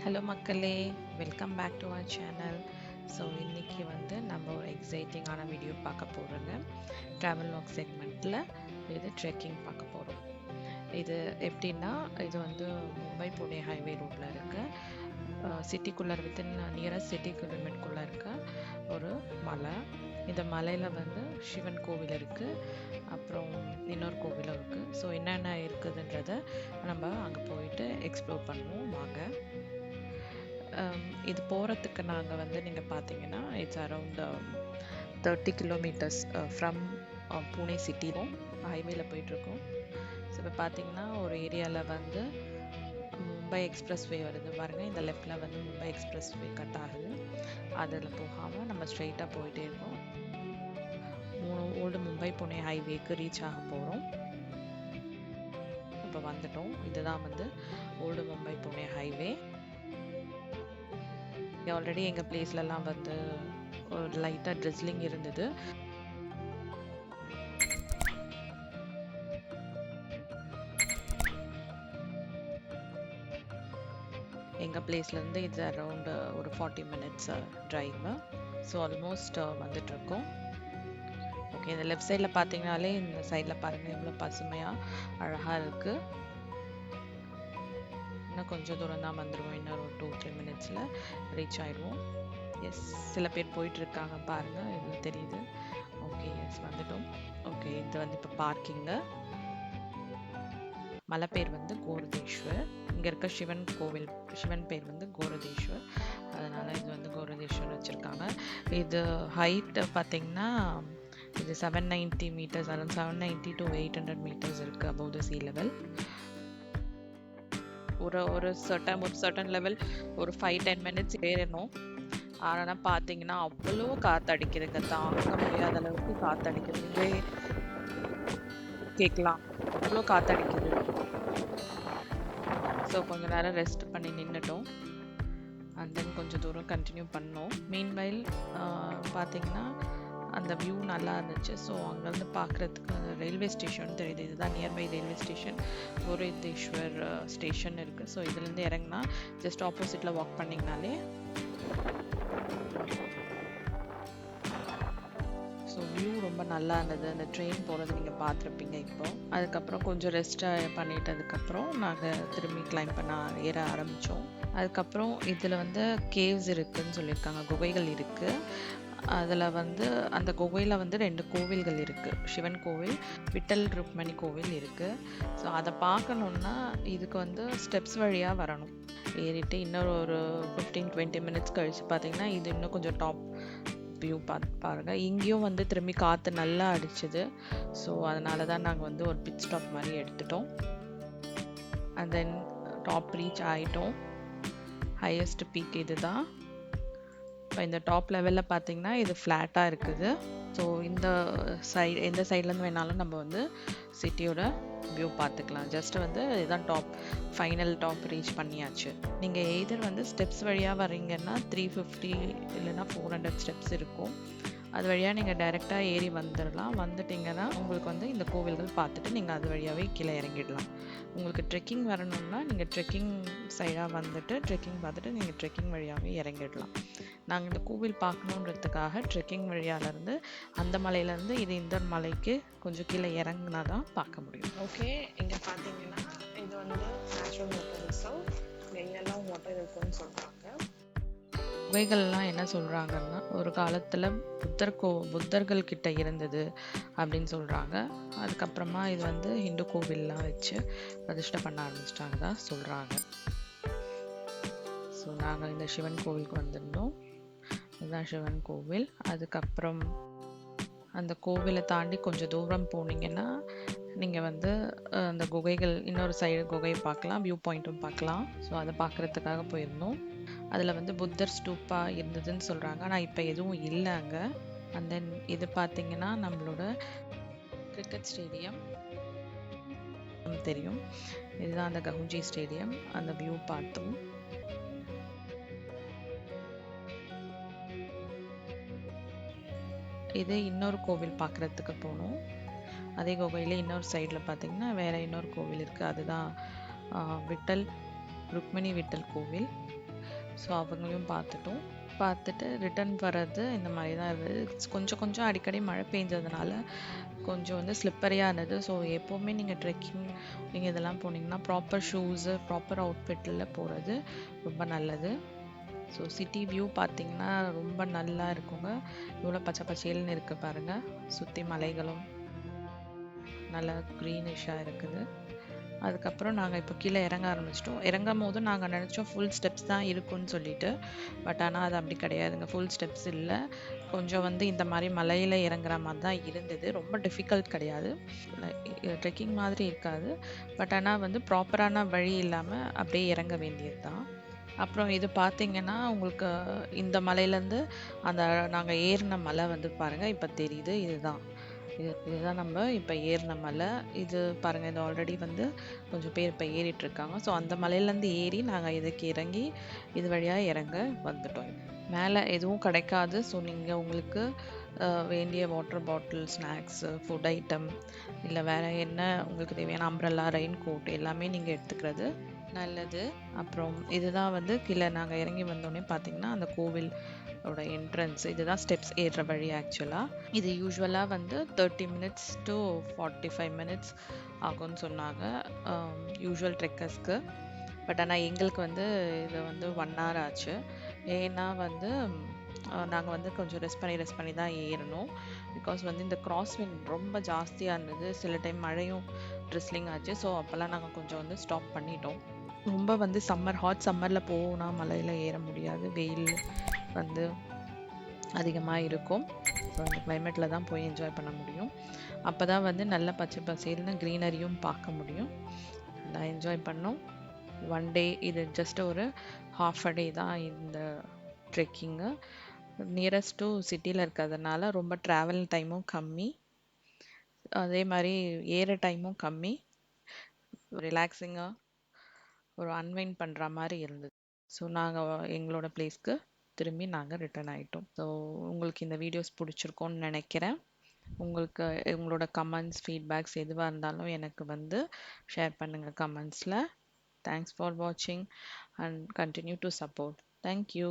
Hello மக்களே, welcome back to our channel. So இன்றைக்கி நம்ம ஒரு எக்ஸைட்டிங்கான வீடியோ பார்க்க போகிறோங்க. ட்ராவல் லாக் செக்மெண்ட்டில் இது ட்ரெக்கிங் பார்க்க போகிறோம். இது எப்படின்னா, இது மும்பை புனே ஹைவே ரோட்டில் இருக்க சிட்டிக்குள்ளே வித்தின் நியரஸ்ட் சிட்டி லிமிட்குள்ளே இருக்க ஒரு மலை. இந்த மலையில் சிவன் கோவில் இருக்குது, அப்புறம் இன்னொரு கோவிலும் இருக்குது. ஸோ என்னென்ன இருக்குதுன்றத நம்ம அங்கே போயிட்டு எக்ஸ்ப்ளோர் பண்ணுவோம் வாங்க. இது போகிறதுக்கு நாங்கள் நீங்கள் பார்த்தீங்கன்னா it's around 30 kilometres from Pune சிட்டிலும் ஹைவேல போயிட்டுருக்கோம். ஸோ இப்போ பார்த்தீங்கன்னா ஒரு ஏரியாவில் மும்பை எக்ஸ்பிரஸ்-வே வருது பாருங்கள். இந்த லெஃப்டில் மும்பை எக்ஸ்பிரஸ்-வே கட் ஆகுது. அதில் போகாமல் நம்ம ஸ்ட்ரெயிட்டாக போயிட்டே இருக்கோம். ஓல்டு மும்பை புனே ஹைவேக்கு ரீச் ஆக போகிறோம். இப்போ வந்துட்டோம். இதுதான் old Mumbai Pune highway. Already எங்கள் பிளேஸ்லலாம் ஒரு லைட்டாக ட்ரிஸ்லிங் இருந்தது. எங்கள் பிளேஸ்லேருந்து இது அரவுண்ட் ஒரு 40 மினிட்ஸ் ட்ரைவு. ஸோ ஆல்மோஸ்ட் வந்துட்டுருக்கோம். ஓகே, இந்த லெஃப்ட் சைடில் பார்த்தீங்கனாலே இந்த சைடில் பாருங்கள் எவ்வளோ பசுமையாக அழகாக இருக்குது. இன்னும் கொஞ்சம் தூரம் தான் வந்துடுவோம். இன்னொரு 2-3 மினிட்ஸில் ரீச் ஆகிடுவோம். எஸ், சில பேர் போயிட்டுருக்காங்க பாருங்கள், இது தெரியுது. ஓகே, எஸ் வந்துட்டோம். ஓகே, இது இப்போ பார்க்கிங்கு. மலை பேர் கோரதேஸ்வர். இங்கே இருக்க சிவன் கோவில், சிவன் பேர் கோரதேஸ்வர், அதனால் இது கோரதேஸ்வர் வச்சுருக்காங்க. இது ஹைட்டு பார்த்திங்கன்னா இது 790 மீட்டர்ஸ், அரௌண்ட் 790 to 800 மீட்டர்ஸ் இருக்குது அபவ் த சீ லெவல். ஒரு சர்டன் லெவல் ஒரு 5-10 மினிட்ஸ் ஏறணும். ஆனால் பார்த்தீங்கன்னா அவ்வளோ காற்றடிக்குதுங்க, தாங்க முடியாத அளவுக்கு காற்றடிக்குது. கேட்கலாம், அவ்வளோ காற்றடிக்குது. ஸோ கொஞ்சம் நேரம் ரெஸ்ட் பண்ணி நின்றுட்டோம். அண்ட் தென் கொஞ்சம் தூரம் கண்டினியூ பண்ணோம். மீன்வைல் பார்த்தீங்கன்னா அந்த வியூ நல்லா இருந்துச்சு. ஸோ அங்கேருந்து பார்க்குறதுக்கு அந்த ரயில்வே ஸ்டேஷன் தெரியுது. இதுதான் நியர்பை ரயில்வே ஸ்டேஷன், கோரதேஸ்வர் ஸ்டேஷன் இருக்குது. ஸோ இதுலேருந்து இறங்கினா ஜஸ்ட் ஆப்போசிட்டில் வாக் பண்ணிங்கனாலே. ஸோ வியூ ரொம்ப நல்லா இருந்தது. அந்த ட்ரெயின் போகிறது நீங்கள் பார்த்துருப்பீங்க. இப்போ அதுக்கப்புறம் கொஞ்சம் ரெஸ்ட்டாக பண்ணிட்டதுக்கப்புறம் நாங்கள் திரும்பி கிளைம் பண்ண ஏற ஆரம்பித்தோம். அதுக்கப்புறம் இதில் கேவ்ஸ் இருக்குதுன்னு சொல்லியிருக்காங்க, குகைகள் இருக்குது. அதில் அந்த குகையில் 2 கோவில்கள் இருக்குது. சிவன் கோவில், விட்டல் ருக்மணி கோவில் இருக்குது. ஸோ அதை பார்க்கணுன்னா இதுக்கு ஸ்டெப்ஸ் வழியாக வரணும். ஏறிட்டு இன்னொரு ஒரு 15-20 மினிட்ஸ் கழித்து பார்த்தீங்கன்னா இது இன்னும் கொஞ்சம் டாப் வியூ பாருங்கள். இங்கேயும் திரும்பி காற்று நல்லா அடிச்சுது. ஸோ அதனால தான் நாங்கள் ஒரு பிட் ஸ்டாப் மாதிரி எடுத்துட்டோம். அண்ட் தென் டாப் ரீச் ஆகிட்டோம். ஹையஸ்ட் பீக் இது தான். இப்போ இந்த டாப் லெவலில் பார்த்தீங்கன்னா இது ஃப்ளாட்டாக இருக்குது. ஸோ இந்த எந்த சைட்லேருந்து வேணாலும் நம்ம சிட்டியோட வியூ பார்த்துக்கலாம். ஜஸ்ட் இதுதான் டாப், ஃபைனல் டாப் ரீச் பண்ணியாச்சு. நீங்கள் எய்தர் ஸ்டெப்ஸ் வழியாக வரீங்கன்னா 350 இல்லைன்னா 400 ஸ்டெப்ஸ் இருக்கும். அது வழியாக நீங்கள் டைரெக்டாக ஏறி வந்துடலாம். வந்துட்டிங்கன்னா உங்களுக்கு இந்த கோவில்கள் பார்த்துட்டு நீங்கள் அது வழியாகவே கீழே இறங்கிடலாம். உங்களுக்கு ட்ரெக்கிங் வரணும்னா நீங்கள் ட்ரெக்கிங் சைடாக ட்ரெக்கிங் பார்த்துட்டு நீங்கள் ட்ரெக்கிங் வழியாகவே இறங்கிடலாம். நாங்கள் இந்த கோவில் பார்க்கணுன்றதுக்காக ட்ரெக்கிங் வழியாலேருந்து அந்த மலையிலேருந்து இந்த மலைக்கு கொஞ்சம் கீழே இறங்கினா தான் பார்க்க முடியும். ஓகே, இங்கே பார்த்தீங்கன்னா இது நேச்சுரல் வாட்டர் ரிசர்வ். எங்கெல்லாம் வாட்டர் இருக்குன்னு சொல்கிறாங்க. குகைகள்லாம் என்ன சொல்கிறாங்கன்னா ஒரு காலத்தில் புத்தர்கள் கிட்ட இருந்தது அப்படின்னு சொல்கிறாங்க. அதுக்கப்புறமா இது ஹிந்து கோவில்லாம் வச்சு பிரதிஷ்டை பண்ண ஆரம்பிச்சிட்டாங்க தான் சொல்கிறாங்க. ஸோ நாங்கள் இந்த சிவன் கோவிலுக்கு வந்திருந்தோம். இதுதான் சிவன் கோவில். அதுக்கப்புறம் அந்த கோவிலை தாண்டி கொஞ்சம் தூரம் போனீங்கன்னா நீங்கள் அந்த குகைகள், இன்னொரு சைடு குகையை பார்க்கலாம், வியூ பாயிண்ட்டும் பார்க்கலாம். ஸோ அதை பார்க்குறதுக்காக போயிருந்தோம். அதில் புத்தர் ஸ்தூப்பா இருந்ததுன்னு சொல்கிறாங்க, ஆனால் இப்போ எதுவும் இல்லை அங்கே. அண்ட் தென் இது பார்த்தீங்கன்னா நம்மளோட கிரிக்கெட் ஸ்டேடியம் தெரியும். இதுதான் அந்த கவுஞ்சி ஸ்டேடியம். அந்த வியூ பார்த்தோம். இது இன்னொரு கோவில் பார்க்குறதுக்கு போனோம். அதே கோவிலில் இன்னொரு சைடில் பார்த்தீங்கன்னா வேறு இன்னொரு கோவில் இருக்குது. அதுதான் விட்டல் ருக்மணி விட்டல் கோவில். ஸோ அவங்களையும் பார்த்துட்டோம். பார்த்துட்டு ரிட்டர்ன் வர்றது இந்த மாதிரி தான் இருந்தது. கொஞ்சம் கொஞ்சம் அடிக்கடி மழை பெஞ்சதுனால கொஞ்சம் வந்து ஸ்லிப்பரியாக இருந்தது. ஸோ எப்போவுமே நீங்கள் ட்ரெக்கிங் நீங்கள் இதெல்லாம் போனீங்கன்னா ப்ராப்பர் ஷூஸு ப்ராப்பர் அவுட்ஃபிட்டில் போகிறது ரொம்ப நல்லது. ஸோ சிட்டி வியூ பார்த்தீங்கன்னா ரொம்ப நல்லா இருக்குங்க. இவ்வளோ பச்சை பச்சேல்னு இருக்குது பாருங்கள். சுற்றி மலைகளும் நல்லா க்ரீனிஷாக இருக்குது. அதுக்கப்புறம் நாங்கள் இப்போ கீழே இறங்க ஆரம்பிச்சிட்டோம். இறங்கும் போது நாங்கள் நினச்சோம் ஃபுல் ஸ்டெப்ஸ் தான் இருக்குன்னு சொல்லிட்டு. பட் ஆனால் அது அப்படி கிடையாதுங்க. ஃபுல் ஸ்டெப்ஸ் இல்லை. கொஞ்சம் வந்து இந்த மாதிரி மலையில் இறங்குற மாதிரி தான் இருந்தது. ரொம்ப டிஃபிகல்ட் கிடையாது. ட்ரெக்கிங் மாதிரி இருக்காது. பட் ஆனால் வந்து ப்ராப்பரான வழி இல்லாமல் அப்படியே இறங்க வேண்டியது தான். அப்புறம் இது பார்த்தீங்கன்னா உங்களுக்கு இந்த மலையிலேருந்து அந்த நாங்கள் ஏறின மலை வந்து பாருங்கள் இப்போ தெரியுது. இதுதான் நம்ம இப்போ ஏறின மலை. இது பாருங்கள், இது ஆல்ரெடி வந்து கொஞ்சம் பேர் இப்போ ஏறிட்டுருக்காங்க. ஸோ அந்த மலையிலேருந்து ஏறி நாங்கள் இதுக்கு இறங்கி இது வழியாக இறங்க வந்துட்டோம். மேலே எதுவும் கிடைக்காது. ஸோ நீங்கள் உங்களுக்கு வேண்டிய water bottle, snacks, food item இல்லை வேறு என்ன உங்களுக்கு தேவையான அம்ப்ரெல்லா, ரெயின் கோட் எல்லாமே நீங்கள் எடுத்துக்கிறது நல்லது. அப்புறம் இதுதான் வந்து கீழே நாங்கள் இறங்கி வந்தோடனே பார்த்தீங்கன்னா அந்த கோவிலோட என்ட்ரன்ஸ். இதுதான் ஸ்டெப்ஸ் ஏறுற வழி ஆக்சுவலாக. இது யூஸ்வலாக வந்து 30 மினிட்ஸ் டு 45 மினிட்ஸ் ஆகும்னு சொன்னாங்க யூஸ்வல் ட்ரெக்கர்ஸ்க்கு. பட் ஆனால் எங்களுக்கு வந்து இது வந்து 1 hour ஆச்சு. ஏன்னா வந்து நாங்கள் வந்து கொஞ்சம் ரெஸ்ட் பண்ணி தான் ஏறணும். பிகாஸ் வந்து இந்த கிராஸ்விண்ட் ரொம்ப ஜாஸ்தியாக இருந்தது. சில டைம் மழையும் ட்ரிஸ்லிங் ஆச்சு. ஸோ அப்போல்லாம் நாங்கள் கொஞ்சம் வந்து ஸ்டாப் பண்ணிட்டோம். ரொம்ப வந்து ஹாட் சம்மரில் போனால் மலையில் ஏற முடியாது. வெயில் வந்து அதிகமாக இருக்கும். ஸோ அந்த கிளைமேட்டில் தான் போய் என்ஜாய் பண்ண முடியும். அப்போ தான் வந்து நல்ல பச்சை பசேல்னு க்ரீனரியும் பார்க்க முடியும். நல்லா என்ஜாய் பண்ணோம். 1 day இது ஜஸ்ட் ஒரு half a day தான் இந்த ட்ரெக்கிங்கு. நியரஸ்ட் டு சிட்டியில் இருக்கிறதுனால ரொம்ப ட்ராவல் டைமும் கம்மி. அதே மாதிரி ஏற டைமும் கம்மி. ரிலாக்ஸிங்காக ஒரு அன்வைண்ட் பண்ணுற மாதிரி இருந்தது. ஸோ நாங்கள் எங்களோட பிளேஸ்க்கு திரும்பி நாங்கள் ரிட்டர்ன் ஆகிட்டோம். ஸோ உங்களுக்கு இந்த வீடியோஸ் பிடிச்சிருக்கோன்னு நினைக்கிறேன். உங்களோட கமெண்ட்ஸ், ஃபீட்பேக்ஸ் எதுவாக இருந்தாலும் எனக்கு வந்து ஷேர் பண்ணுங்கள் கமெண்ட்ஸில். தேங்க்ஸ் ஃபார் வாட்சிங் and continue to support. Thank you.